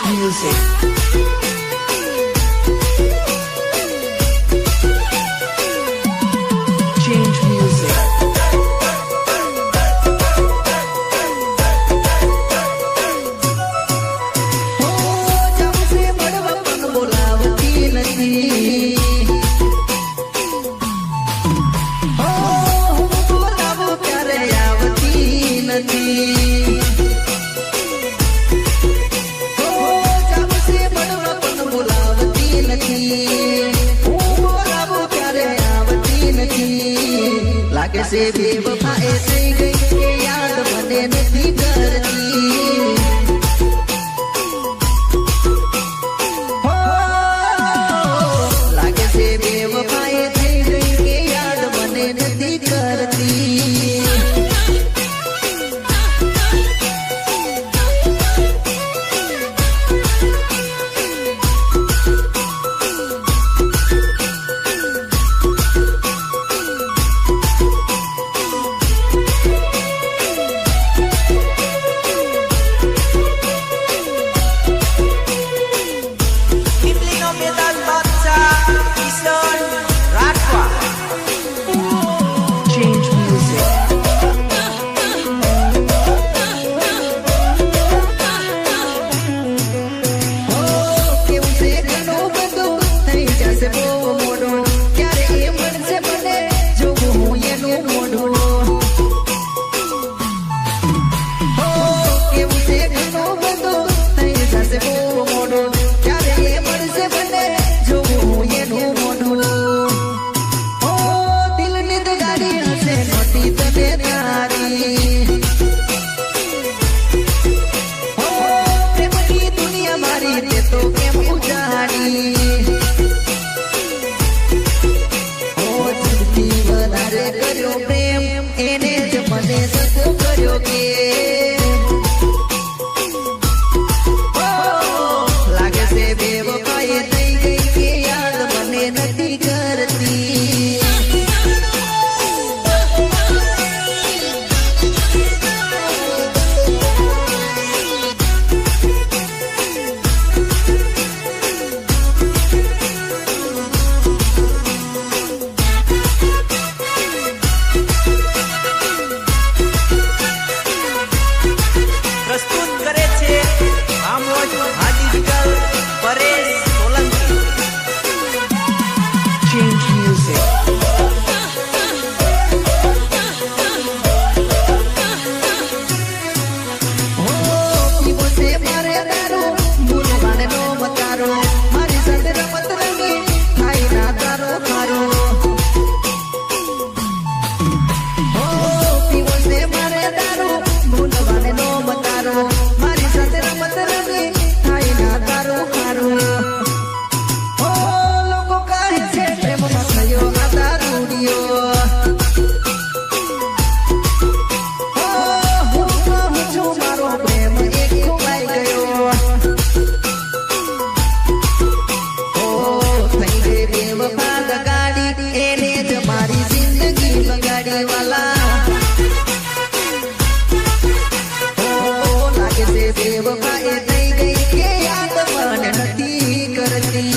music. Change music. लागे से बेवफाए થઈ ગઈ કે યાદ મને નથી કરતી લાગે છે બેવફાએ થઈ ગઈ કે યાદ મને નથી કરતી Change music. કેવું છે ઘણું બધું થઈ જશે બહુ મોડું ક્યારે એ મળશે મને જોવું હું એનું મોઢું કેવું છે ઘણું બધું થઈ જશે બહુ મોડું ક્યારે એ મળશે મને જોવું હું એનું મોઢું દિલની તો ગાડી હશે મોટી તને તારી પ્રેમની દુનિયા મારી તે તો કેમ ઉજાડી જિંદગી વધારે કર્યો પ્રેમ એને જ મને સતો કર્યો કે લાગે છે બેવફાએ થઈ ગઈ કે યાદ મને નથી કરતી પ્રસ્તુત કરે છે આમોદ હાડીગલ પરેશ સોલંકી Change music. પીવો છે મારે દારૂ ભૂલવાને નો મતારો મારી સાથે રમત રમી થાય ના તારો ખારો પીવો છે મારે દારૂ ભૂલવાને નો મતારો મારી સાથે રમત રમી થાય ના તારો ખારો લોકો કહે છે પ્રેમમાં થયો આ દારૂડિયો હું કહું છું મારો પ્રેમ એક ખોવાઈ ગયો થઈ ગઈ બેવફા ગાડી એને જ મારી જિંદગી બગાડી વાલા લાગે છે બેવફાએ થઈ ગઈ કે યાદ મને નથી કરતી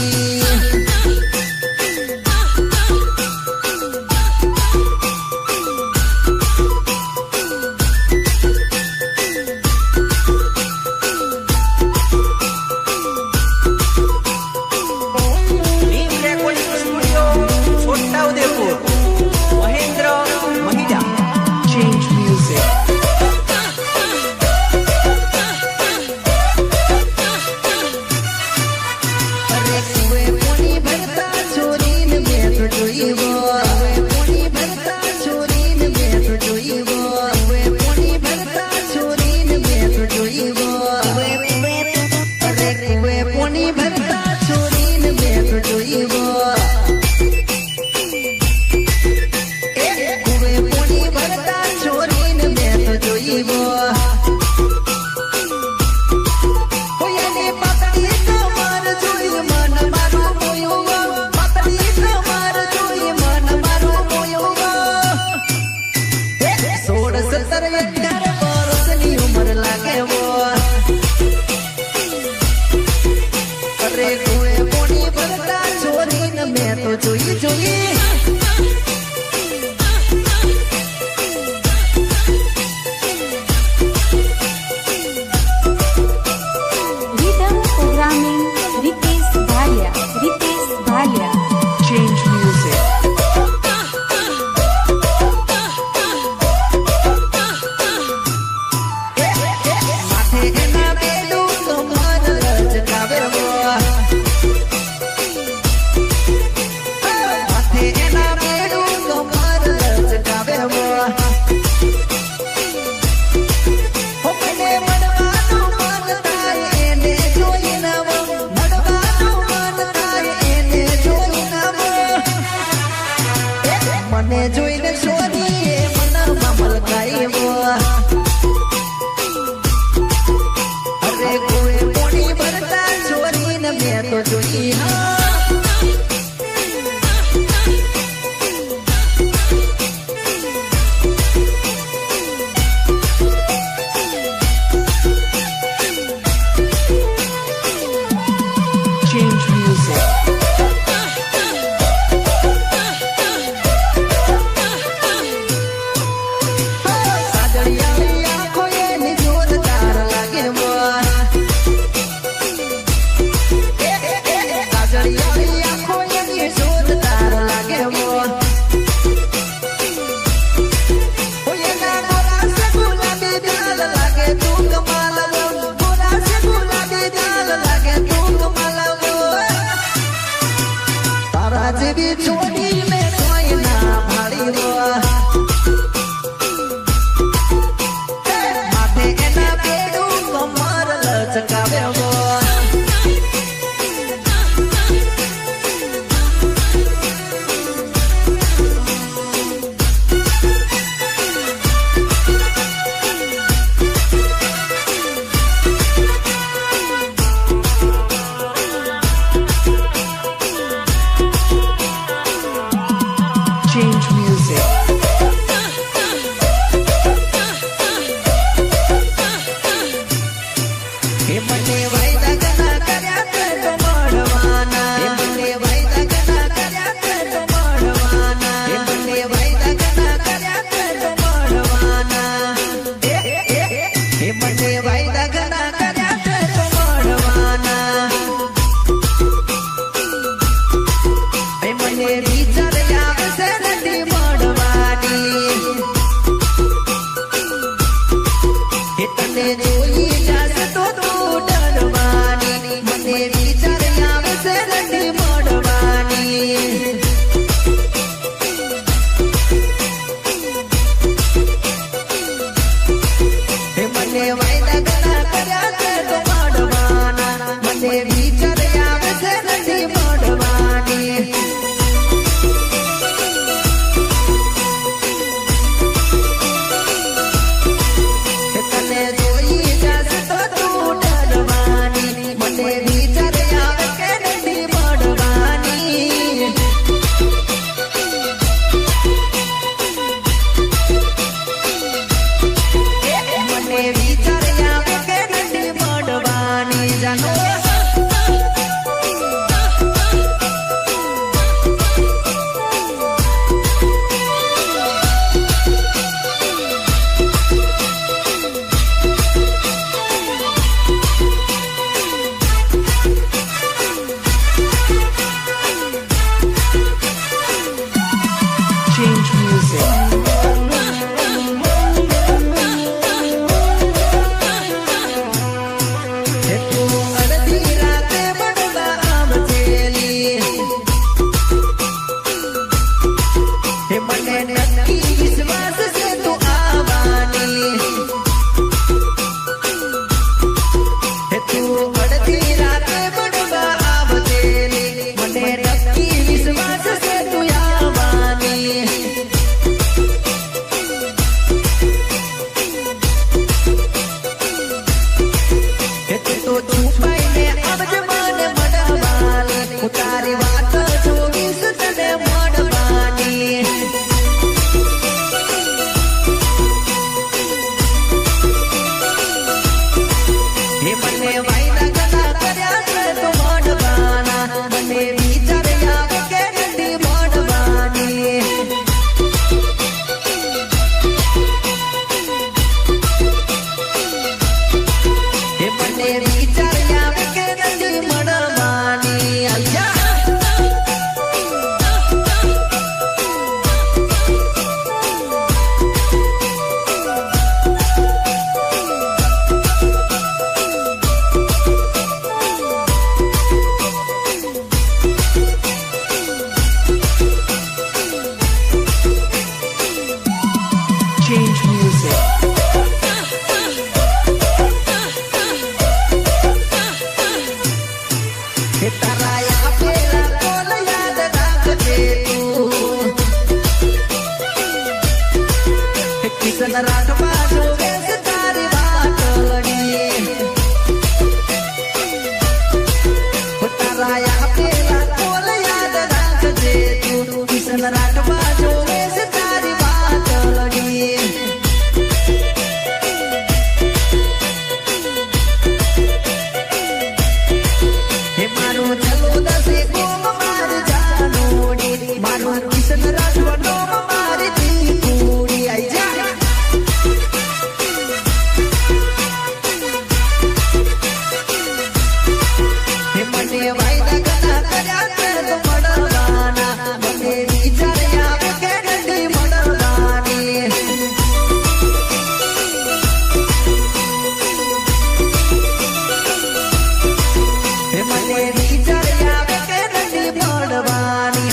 Neem recording studio Chhotaudepur Mahendra Mahida Change music. વાયદા ઘણા કર્યા છે તો મળવાના મને વિચાર આવશે નથી મળવાની તને જોઈ જશે તો તું ડરવાની મને વિચાર આવશે નથી મળવાની મને વાયદા ઘણા કર્યા છે તો મળવાના મને વિચાર આવશે નથી મળવાની તને જોઈ જશે તો તું ડરવાની મને વિચાર આવે કે નથી મળવાની મને વિચાર આવે કે નથી મળવાની જાનો Change music. તું અડધી રાતે મળવા આવજેલી મને નક્કી વિશ્વાસ છે તું આવવાની તું અડધી રાતે મળવા આવજેલી મને નક્કી વિશ્વાસ છે તું આવવાની તો છુપાઈને આવજે મને મળવાની હું તારી વાત જોઈશ તને મળવાની મને વાયદા ઘણા કર્યા છે તો મળવાના મને વિચાર આવે કે નથી મળવાની મને વિચાર આવે કે નથી મળવાની અલ્યા Change music. તારા આપેલા કોલ યાદ રાખજે તું કિશન રાખવા જોવે છે તારી વાટડી તારા આપેલા કોલ યાદ રાખજે તું કિશન રાખવા જોવે છે તારી વાટડી મારું ચલો દસે ગોમ માર જાનોડી મારું કિશન રાજવાનો મારી દીકુડી આઈ જા મને વાયદા ઘણા કર્યા છે તો મળવાના મને વિચાર આવે કે નથી મળવાની મને વિચાર આવે કે નથી મળવાની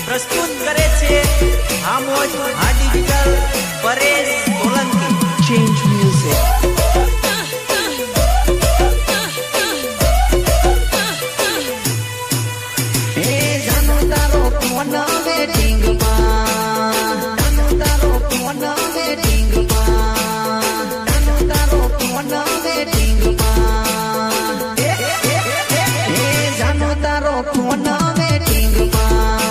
પ્રસ્તુત કરે છે આમોદ આ digital Paresh Solanki Change music. જાનો તારો ફોન વેટિંગમાં જાનો તારો ફોન વેટિંગમાં જાનો તારો ફોન વેટિંગમાં જાનો તારો ફોન વેટિંગમાં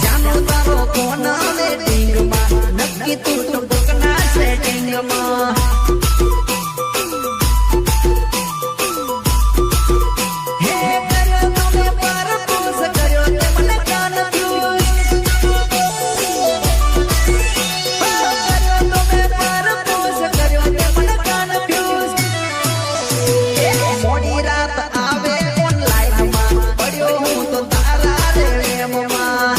જાનો તારો ફોન વેટિંગમાં નક્કી તું તો કોકના સેટિંગમાં હે કર્યો તમે પરપોસ કર્યો તે મને કન્ફ્યુઝ કર્યો તમે પરપોસ કર્યો તે મને કન્ફ્યુઝ મોડી રાત આવે ઓનલાઈનમાં પડ્યો હું તો તારા રે વેમમાં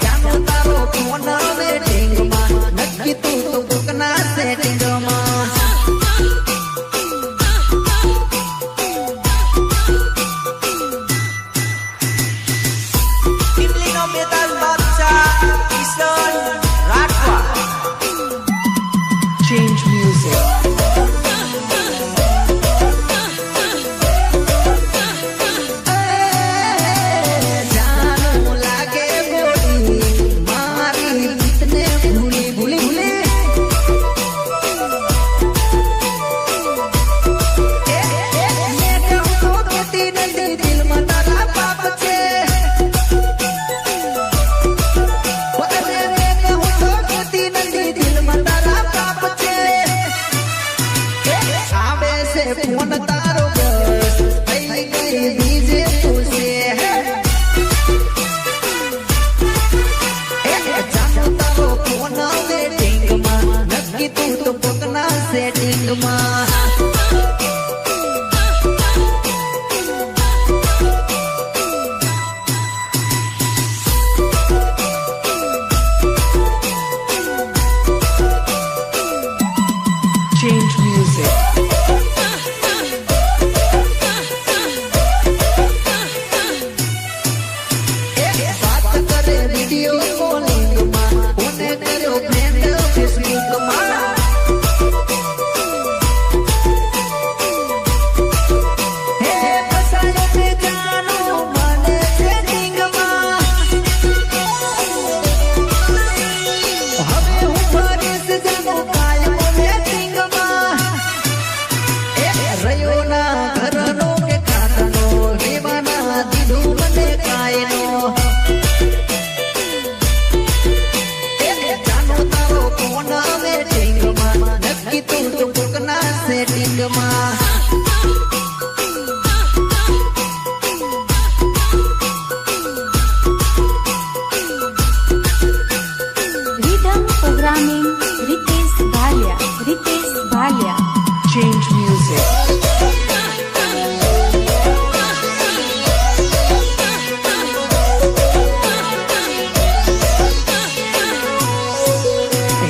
જાનો તારો ફોન વેટિંગમાં નક્કી તું તો કોકના સેટિંગમાં ટીમલીનો બેતાલ બાદશાહ કિશન રાઠવા. Change music. જાનું લાગે બોડી મારી ગીતને ભૂલી ભૂલી ભૂલી મેં કહું તો કેતી નથી દિલમાં તારા પાપ છે અરે મેં કહું તો કેતી નથી દિલમાં તારા પાપ છે આવે છે ફોન તારો બસ થઈ ગઈ બીજે તું છે જાનો તારો ફોન વેટિંગમાં નક્કી તું તો કોકના સેટિંગમાં Change music. વાત કરે વિડિયો કોલિંગમાં કોને કર્યો ફ્રેન્ડ ફેસબુકમાં હે ફસાયો તે જાનો મને સેટિંગમાં હવે હું ફરીશ જાનો કાયમ વેટિંગમાં રહ્યો ના ઘરનો કે ખાટનો દેવાના દીધું મને કાયનો જાનો તારો ફોન વેટિંગમાં નક્કી તું તો કોકના સેટિંગમાં Rhythm programming Ritesh Bhalia. Ritesh Bhalia. Change music.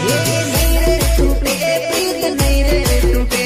હે નહીં રે તૂટે પ્રીત નહીં રે તૂટે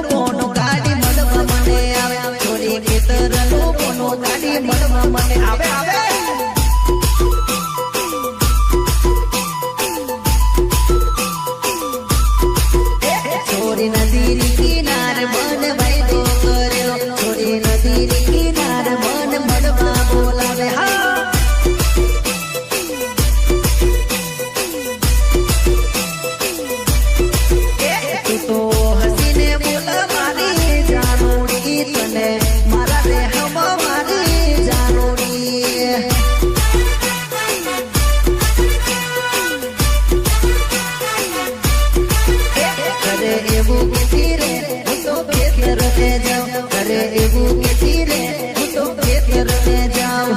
કોનો ગાડી મળવા મને આવે છોરી ખેતરનું કોનો ગાડી મળવા મને આવે આવે છોરી નદી કિનારે મન વાયદો કર્યો છોરી નદી કિનારે મન મળવા બોલાવે હા તું તો હસીને બોલ મારી જાનોડી તને મારા રહેમ મારી જાનોડી કરે એવું કેતી રે હું તો ખેતર ને જાઉં કરે એવું કેતી રે હું તો ખેતર ને જાઉં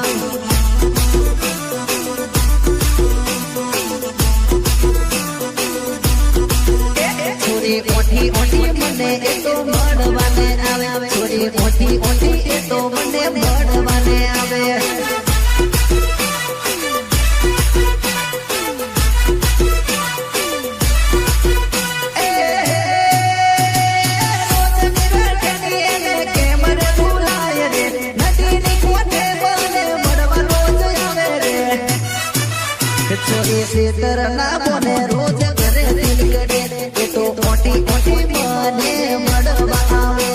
છોરી ઓઠી ઓઠી મને એ તો મળવાને આવે છોરી ઓઠી ઓઠી એ તો મને મળવાને આવે છોરી ખેતર ના બોને રોજ ઘરે દિલ કરે એ તો ઓઠી ઓઠી મને મળવા આવે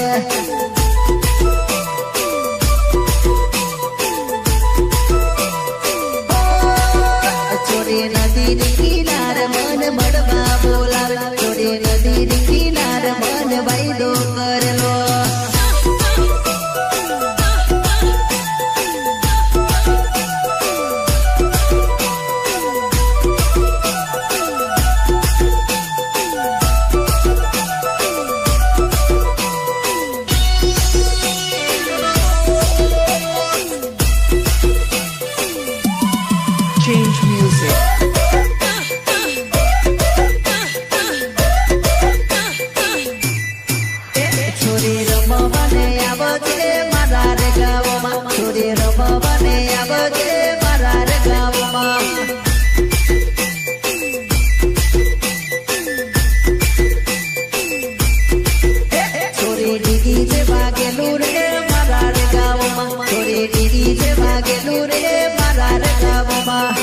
છોરી નદી કિનારે મન મળવા બોલાવે છોરી નદી કિનારે મન વાયદો કરેલો Change music. છોરી રમવાને આવજે મારા રે ગામમાં છોરી રમવાને આવજે મારા રે ગામમાં છોરી દીદી જે વાગેલું રે મારા રે ગામમાં છોરી દીદી જે વાગેલું રે મારા રે ગામમાં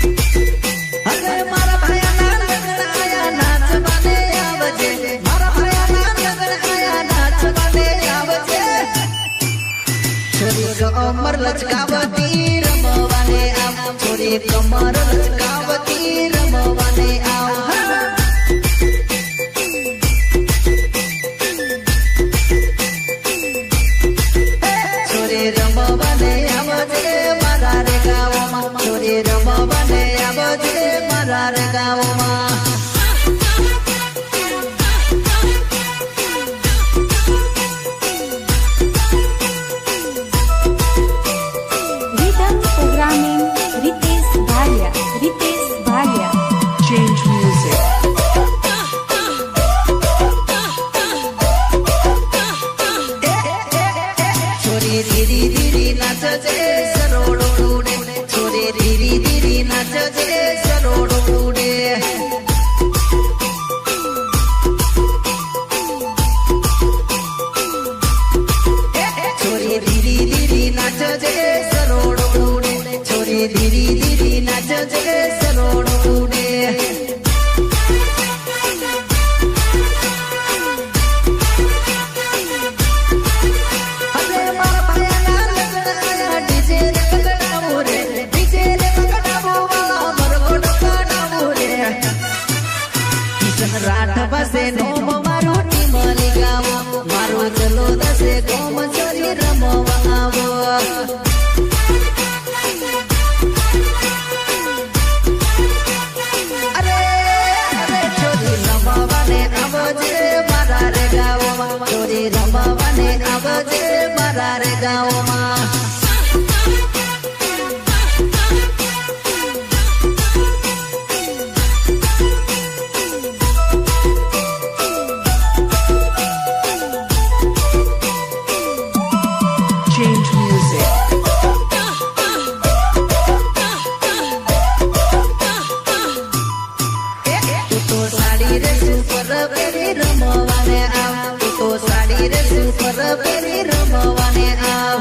અરે મારા ભાયાના લગ્ન આયા નાચવાને આવજે મારા ભાયાના લગ્ન આયા નાચવાને આવજે છોરી કમર લચકાવતી રમવાને આવ છોરી કમર લચકાવતી રમવાને આવ છોરી રમવાને આવજે મારા રે ગામમાં છોરી રમવાને આવજે મારા રે ગામમાં Rhythm programming Ritesh Bhalia. Ritesh Bhalia. Change music. છોરી ધીરી ધીરી નાચજે સરોડો ઉડે છોરી ધીરી ધીરી નાચજે સરોડો ઉડે છોરી ધીરી ધીરી નાચજે સરોડો ઉડે છોરી ધીરી ધીરી નાચજે સરોડો ઉડે અરે મારા ભાયાના લગ્ન આયા ડીજે રે પકડાવો રે ડીજે રે પકડાવો વાળા મરગોડ પકડાવો રે કિશન રાઠ પાસે નોમ મારું ટીમલી ગાવો મારો ચલો દસે ગોમ છોરી રમવા આવો અરે અરે છોરી રમવાને આવજે મારા રે ગાવમાં છોરી રમવાને આવજે મારા રે ગાવમાં Change music. પેરી રમવાને આવ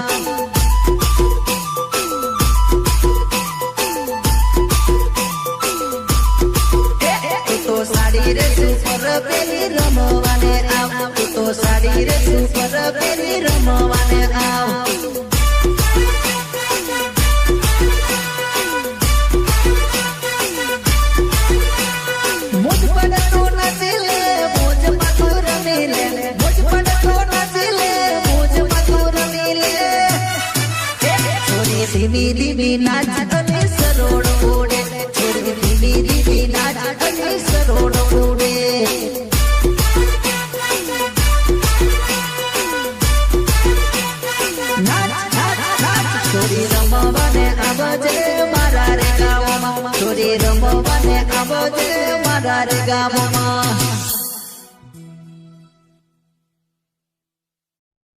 તું તો સાડી રે સુપર પેરી રમવાને આવ તું તો સાડી રે સુપર પેરી રમવાને આવ મુજ પડતો નથી લે મોજ મતું રમી લે મુજ પડતો નથી લે મોજ મતું રમી લે છોરી ધીમી ધીમી નાચ અને સરોડ ઉડે છોરી ધીમી ધીમી નાચ અને સરોડ ઉડે નાચ નાચ નાચ છોરી રમવાને આવજે મારા રે ગામમાં છોરી રમવાને આવજે મારા રે ગામમાં